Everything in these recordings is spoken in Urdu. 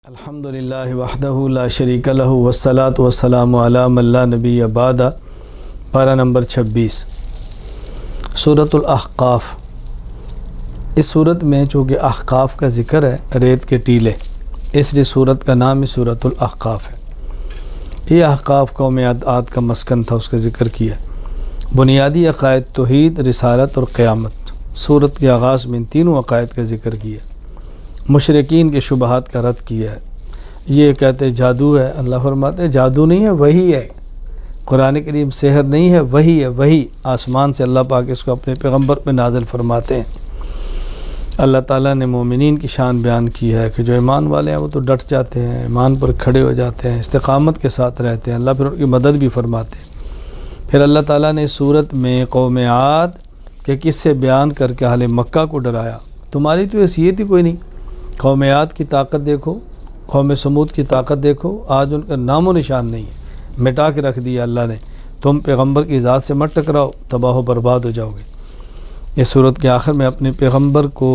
الحمدللہ وحدہ لا شریک لہ والصلاۃ والسلام علی من لا نبی بعد۔ پارہ نمبر 26 سورۃ الاحقاف۔ اس صورت میں چونکہ احقاف کا ذکر ہے، ریت کے ٹیلے، اس لیے صورت کا نام ہی سورۃ الاحقاف ہے۔ یہ احقاف قوم عاد کا مسکن تھا، اس کا ذکر کیا۔ بنیادی عقائد توحید، رسالت اور قیامت۔ صورت کے آغاز میں ان تینوں عقائد کا ذکر کیا۔ مشرکین کے شبہات کا رد کیا ہے۔ یہ کہتے جادو ہے، اللہ فرماتے جادو نہیں ہے، وحی ہے۔ قرآن کریم سحر نہیں ہے، وحی ہے، وحی آسمان سے اللہ پاک اس کو اپنے پیغمبر پہ نازل فرماتے ہیں۔ اللہ تعالیٰ نے مومنین کی شان بیان کی ہے کہ جو ایمان والے ہیں وہ تو ڈٹ جاتے ہیں، ایمان پر کھڑے ہو جاتے ہیں، استقامت کے ساتھ رہتے ہیں، اللہ پھر ان کی مدد بھی فرماتے ہیں۔ پھر اللہ تعالیٰ نے اس صورت میں قوم عاد کے قصے بیان کر کے اہل مکہ کو ڈرایا، تمہاری تو حیثیت ہی کوئی نہیں۔ قوم عاد کی طاقت دیکھو، قوم سمود کی طاقت دیکھو، آج ان کا نام و نشان نہیں ہے، مٹا کے رکھ دیا اللہ نے۔ تم پیغمبر کی ذات سے مت ٹکراؤ، تباہ و برباد ہو جاؤ گے۔ اس صورت کے آخر میں اپنے پیغمبر کو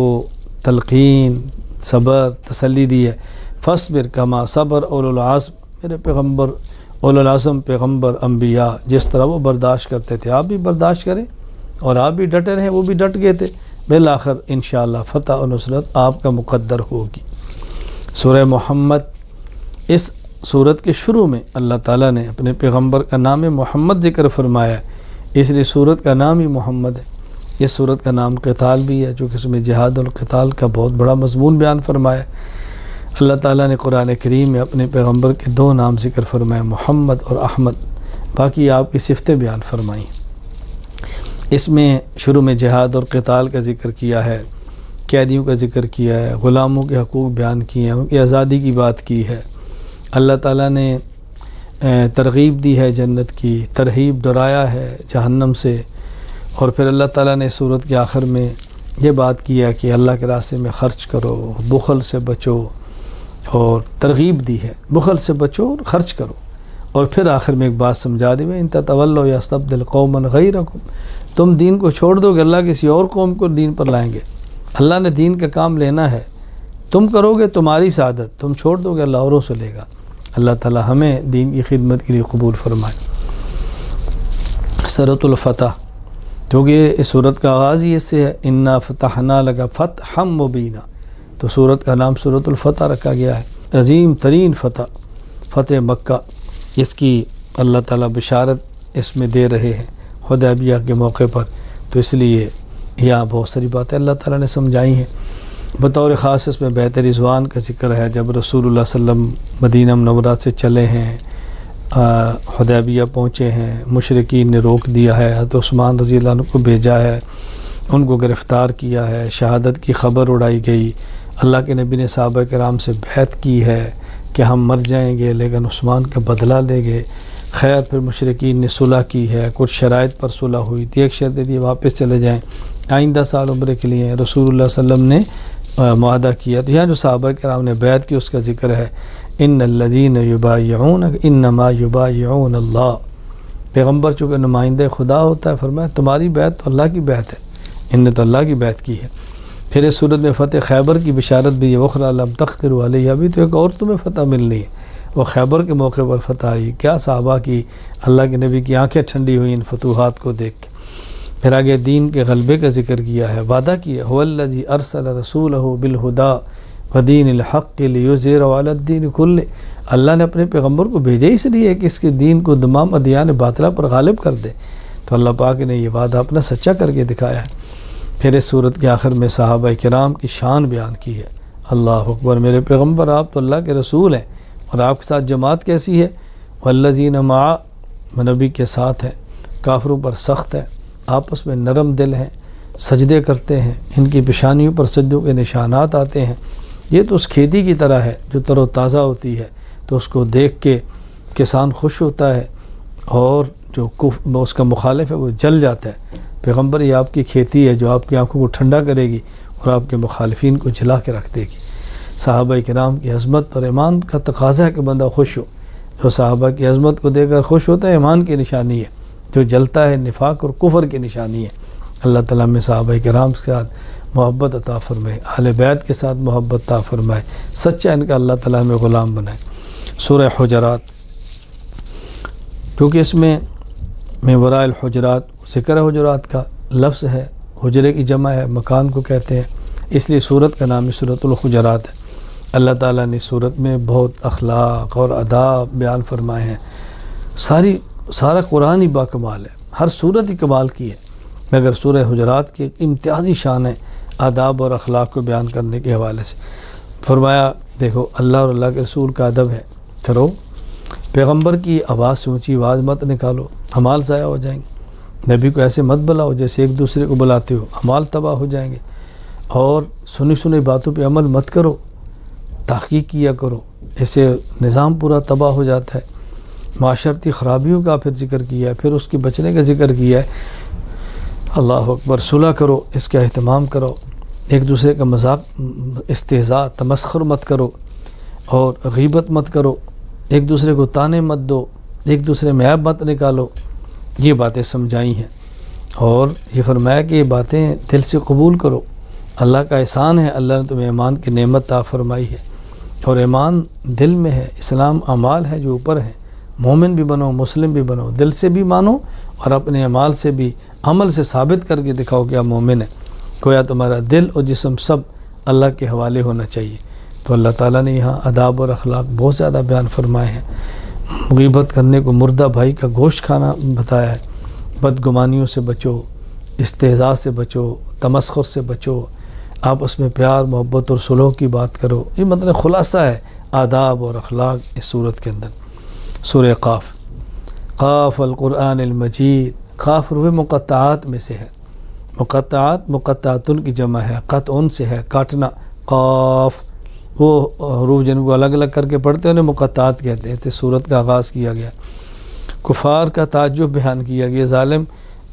تلقین، صبر، تسلی دی ہے۔ فاصبر کما صبر اولو العزم، میرے پیغمبر اولو العزم پیغمبر انبیاء جس طرح وہ برداشت کرتے تھے آپ بھی برداشت کریں، اور آپ بھی ڈٹے رہیں، وہ بھی ڈٹ گئے تھے۔ بالآخر انشاءاللہ فتح و نصرت آپ کا مقدر ہوگی۔ سورہ محمد، اس سورت کے شروع میں اللہ تعالیٰ نے اپنے پیغمبر کا نام محمد ذکر فرمایا ہے، اس لیے سورت کا نام ہی محمد ہے۔ اس سورت کا نام قتال بھی ہے، چونکہ اس میں جہاد القتال کا بہت بڑا مضمون بیان فرمایا ہے۔ اللہ تعالیٰ نے قرآن کریم میں اپنے پیغمبر کے دو نام ذکر فرمائے، محمد اور احمد، باقی آپ کی صفتیں بیان فرمائیں۔ اس میں شروع میں جہاد اور قتال کا ذکر کیا ہے، قیدیوں کا ذکر کیا ہے، غلاموں کے حقوق بیان کیے ہیں، ان کی آزادی کی بات کی ہے۔ اللہ تعالیٰ نے ترغیب دی ہے جنت کی، ترہیب ڈرایا ہے جہنم سے، اور پھر اللہ تعالیٰ نے صورت کے آخر میں یہ بات کیا کہ اللہ کے راستے میں خرچ کرو، بخل سے بچو، اور ترغیب دی ہے بخل سے بچو اور خرچ کرو۔ اور پھر آخر میں ایک بات سمجھا دی میں ان تتولوا یستبدل قوما غیرکم، تم دین کو چھوڑ دو گے، اللہ کسی اور قوم کو دین پر لائیں گے۔ اللہ نے دین کا کام لینا ہے، تم کرو گے تمہاری سعادت، تم چھوڑ دو گے اللہ اوروں سے لے گا۔ اللہ تعالی ہمیں دین کی خدمت کے لیے قبول فرمائے۔ سورۃ الفتح، کیونکہ اس سورت کا آغاز ہی اس سے ہے، انا فتحنا لک فتحا مبینا، تو سورت کا نام سورۃ الفتح رکھا گیا ہے۔ عظیم ترین فتح مکہ، اس کی اللہ تعالیٰ بشارت اس میں دے رہے ہیں حدیبیہ کے موقع پر، تو اس لیے یہاں بہت ساری باتیں اللہ تعالیٰ نے سمجھائی ہیں۔ بطور خاص اس میں بیعت رضوان کا ذکر ہے، جب رسول اللہ صلی اللہ علیہ وسلم مدینہ منورہ سے چلے ہیں، حدیبیہ پہنچے ہیں، مشرکین نے روک دیا ہے، حضرت عثمان رضی اللہ عنہ کو بھیجا ہے، ان کو گرفتار کیا ہے، شہادت کی خبر اڑائی گئی، اللہ کے نبی نے صحابہ کرام سے بیعت کی ہے کہ ہم مر جائیں گے لیکن عثمان کا بدلہ لیں گے۔ خیر پھر مشرکین نے صلح کی ہے، کچھ شرائط پر صلح ہوئی تھی، ایک شرط دی واپس چلے جائیں، آئندہ سال عمرے کے لیے رسول اللہ صلی اللہ علیہ وسلم نے معاہدہ کیا۔ تو یہاں جو صحابہ کرام نے بیعت کی اس کا ذکر ہے، ان الذین یبایعونک انما یبایعون اللہ، پیغمبر چونکہ نمائندہ خدا ہوتا ہے، فرمایا تمہاری بیعت تو اللہ کی بیعت ہے، ان نے تو اللہ کی بیعت کی ہے۔ پھر اس صورت میں فتح خیبر کی بشارت بھی ہے، وَأُخْرَىٰ لَمْ تَقْدِرُوا عَلَيْهَا، ابھی تو ایک اور تمہیں فتح ملنی ہے۔ وہ خیبر کے موقع پر فتح آئی، کیا صحابہ کی اللہ کے نبی کی آنکھیں ٹھنڈی ہوئی ان فتوحات کو دیکھ کے۔ پھر آگے دین کے غلبے کا ذکر کیا ہے، وعدہ کیا، هُوَ الَّذِي أَرْسَلَ رَسُولَهُ بِالْهُدَىٰ وَدِينِ الْحَقِّ لِيُظْهِرَهُ عَلَى الدِّينِ كُلِّهِ، اللہ نے اپنے پیغمبر کو بھیجا اس لیے کہ اس کے دین کو تمام ادیان باطلہ پر غالب کر دے، تو اللہ پاک نے یہ وعدہ اپنا سچا کر کے دکھایا ہے۔ پھر اس صورت کے آخر میں صحابہ کرام کی شان بیان کی ہے۔ اللہ اکبر، میرے پیغمبر آپ تو اللہ کے رسول ہیں، اور آپ کے ساتھ جماعت کیسی ہے؟ والذین معہ، نبی کے ساتھ ہیں، کافروں پر سخت ہیں، آپس میں نرم دل ہیں، سجدے کرتے ہیں، ان کی پیشانیوں پر سجدوں کے نشانات آتے ہیں۔ یہ تو اس کھیتی کی طرح ہے جو تر و تازہ ہوتی ہے، تو اس کو دیکھ کے کسان خوش ہوتا ہے، اور جو اس کا مخالف ہے وہ جل جاتا ہے۔ پیغمبر یہ آپ کی کھیتی ہے جو آپ کی آنکھوں کو ٹھنڈا کرے گی اور آپ کے مخالفین کو جلا کے رکھ دے گی۔ صحابہ کرام کی عظمت اور ایمان کا تقاضا ہے کہ بندہ خوش ہو، جو صحابہ کی عظمت کو دیکھ کر خوش ہوتا ہے ایمان کی نشانی ہے، جو جلتا ہے نفاق اور کفر کی نشانی ہے۔ اللہ تعالیٰ میں صحابہ کرام کے ساتھ محبت عطا فرمائے، اہل بیت کے ساتھ محبت عطا فرمائے، سچا ان کا اللہ تعالیٰ ہمیں غلام بنائے۔ سورہ حجرات، کیونکہ اس میں ورائے الحجرات ذکر حجرات کا لفظ ہے، حجرے کی جمع ہے، مکان کو کہتے ہیں، اس لیے سورت کا نام سورۃ الحجرات ہے۔ اللہ تعالیٰ نے سورت میں بہت اخلاق اور آداب بیان فرمائے ہیں۔ سارا قرآن ہی باکمال ہے، ہر سورت ہی کمال کی ہے، مگر سورہ حجرات کی امتیازی شان ہے آداب اور اخلاق کو بیان کرنے کے حوالے سے۔ فرمایا دیکھو اللہ اور اللہ کے رسول کا ادب ہے، کرو پیغمبر کی آواز سے اونچی آواز مت نکالو، اعمال ضائع ہو جائیں گے، نبی کو ایسے مت بلاؤ جیسے ایک دوسرے کو بلاتے ہو، اعمال تباہ ہو جائیں گے، اور سنی باتوں پہ عمل مت کرو، تحقیق کیا کرو، اسے نظام پورا تباہ ہو جاتا ہے۔ معاشرتی خرابیوں کا پھر ذکر کیا ہے، پھر اس کی بچنے کا ذکر کیا ہے۔ اللہ اکبر، صلح کرو، اس کا اہتمام کرو، ایک دوسرے کا مذاق استہزاء تمسخر مت کرو، اور غیبت مت کرو، ایک دوسرے کو تانے مت دو، ایک دوسرے میں عیب مت نکالو، یہ باتیں سمجھائی ہیں۔ اور یہ فرمایا کہ یہ باتیں دل سے قبول کرو، اللہ کا احسان ہے، اللہ نے تمہیں ایمان کی نعمت عطا فرمائی ہے، اور ایمان دل میں ہے، اسلام اعمال ہے جو اوپر ہے۔ مومن بھی بنو، مسلم بھی بنو، دل سے بھی مانو اور اپنے اعمال سے بھی، عمل سے ثابت کر کے دکھاؤ کہ آپ مومن ہیں۔ گویا تمہارا دل اور جسم سب اللہ کے حوالے ہونا چاہیے۔ تو اللہ تعالیٰ نے یہاں آداب اور اخلاق بہت زیادہ بیان فرمائے ہیں۔ غیبت کرنے کو مردہ بھائی کا گوشت کھانا بتایا ہے، بدگمانیوں سے بچو، استہزاء سے بچو، تمسخر سے بچو، آپس میں پیار محبت اور صلح کی بات کرو۔ یہ مطلب خلاصہ ہے آداب اور اخلاق اس صورت کے اندر۔ سورہ قاف، قاف القرآن المجید، قاف حروف مقطعات میں سے ہے، مقطعات مقطعاتن کی جمع ہے، قطعن سے ہے کاٹنا، قاف وہ حروف جن کو الگ الگ کر کے پڑھتے ہیں انہیں مقطعات کہتے ہیں۔ سورت کا آغاز کیا گیا، کفار کا تعجب بیان کیا گیا، ظالم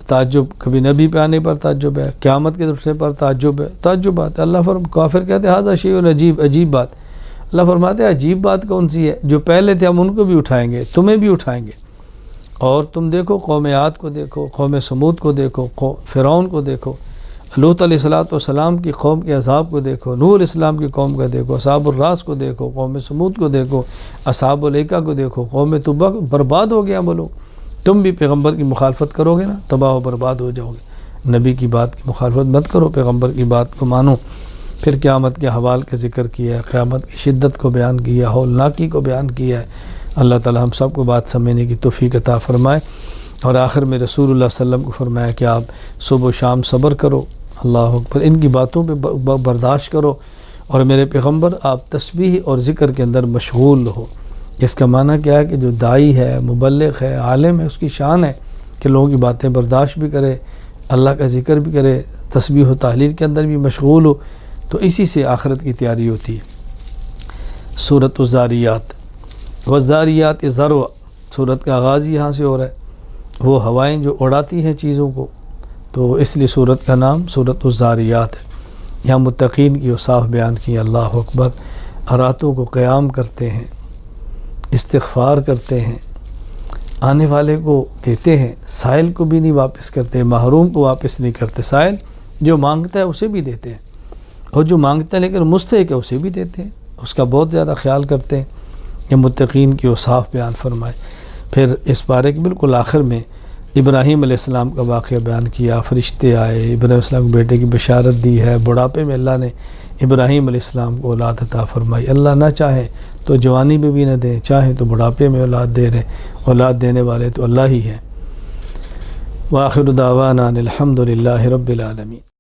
تعجب، کبھی نبی پہ آنے پر تعجب ہے، قیامت کے طرف سے پر تعجب ہے، تعجبات۔ اللہ کافر کہتے ہیں ھذا شیء عجیب بات، اللہ فرماتے ہیں عجیب بات کون سی ہے، جو پہلے تھے ہم ان کو بھی اٹھائیں گے، تمہیں بھی اٹھائیں گے۔ اور تم دیکھو قوم عاد کو دیکھو، قوم سمود کو دیکھو، فرعون کو دیکھو، لوط علیہ السلام کی قوم کے عذاب کو دیکھو، نوح علیہ السلام کی قوم کا دیکھو، اصحاب الراس کو دیکھو، قوم سمود کو دیکھو، اصحاب الایکہ کو دیکھو، قوم تبع برباد ہو گیا بولو۔ تم بھی پیغمبر کی مخالفت کرو گے نا، تباہ و برباد ہو جاؤ گے۔ نبی کی بات کی مخالفت مت کرو، پیغمبر کی بات کو مانو۔ پھر قیامت کے حوال کا ذکر کیا ہے، قیامت کی شدت کو بیان کیا، ہولناکی کو بیان کیا ہے۔ اللہ تعالی ہم سب کو بات سمجھنے کی توفیق عطا فرمائے۔ اور آخر میں رسول اللہ صلی اللہ علیہ وسلم کو فرمایا کہ آپ صبح و شام صبر کرو، اللہ اکبر، ان کی باتوں پہ برداشت کرو، اور میرے پیغمبر آپ تسبیح اور ذکر کے اندر مشغول ہو۔ اس کا معنی کیا ہے کہ جو داعی ہے، مبلغ ہے، عالم ہے، اس کی شان ہے کہ لوگوں کی باتیں برداشت بھی کرے، اللہ کا ذکر بھی کرے، تسبیح و تحلیل کے اندر بھی مشغول ہو۔ تو اسی سے آخرت کی تیاری ہوتی ہے۔ سورۃ الذاریات، والذاریات ذروا، سورت کا آغاز یہاں سے ہو رہا ہے، وہ ہوائیں جو اڑاتی ہیں چیزوں کو، تو اس لیے سورت کا نام سورۃ الذاریات ہے۔ یہاں متقین کی اوصاف بیان کی، اللہ اکبر، راتوں کو قیام کرتے ہیں، استغفار کرتے ہیں، آنے والے کو دیتے ہیں، سائل کو بھی نہیں واپس کرتے، محروم کو واپس نہیں کرتے، سائل جو مانگتا ہے اسے بھی دیتے ہیں، اور جو مانگتا ہے لیکن مستحق ہے اسے بھی دیتے ہیں، اس کا بہت زیادہ خیال کرتے ہیں۔ یہ متقین کی اوصاف بیان فرمائے۔ پھر اس بارے کے بالکل آخر میں ابراہیم علیہ السلام کا واقعہ بیان کیا، فرشتے آئے، ابراہیم علیہ السلام کو بیٹے کی بشارت دی ہے، بڑھاپے میں اللہ نے ابراہیم علیہ السلام کو اولاد عطا فرمائی۔ اللہ نہ چاہے تو جوانی میں بھی نہ دیں، چاہے تو بڑھاپے میں اولاد دے رہے، اولاد دینے والے تو اللہ ہی ہیں۔ وآخر دعوانا ان الحمد للہ رب العالمین۔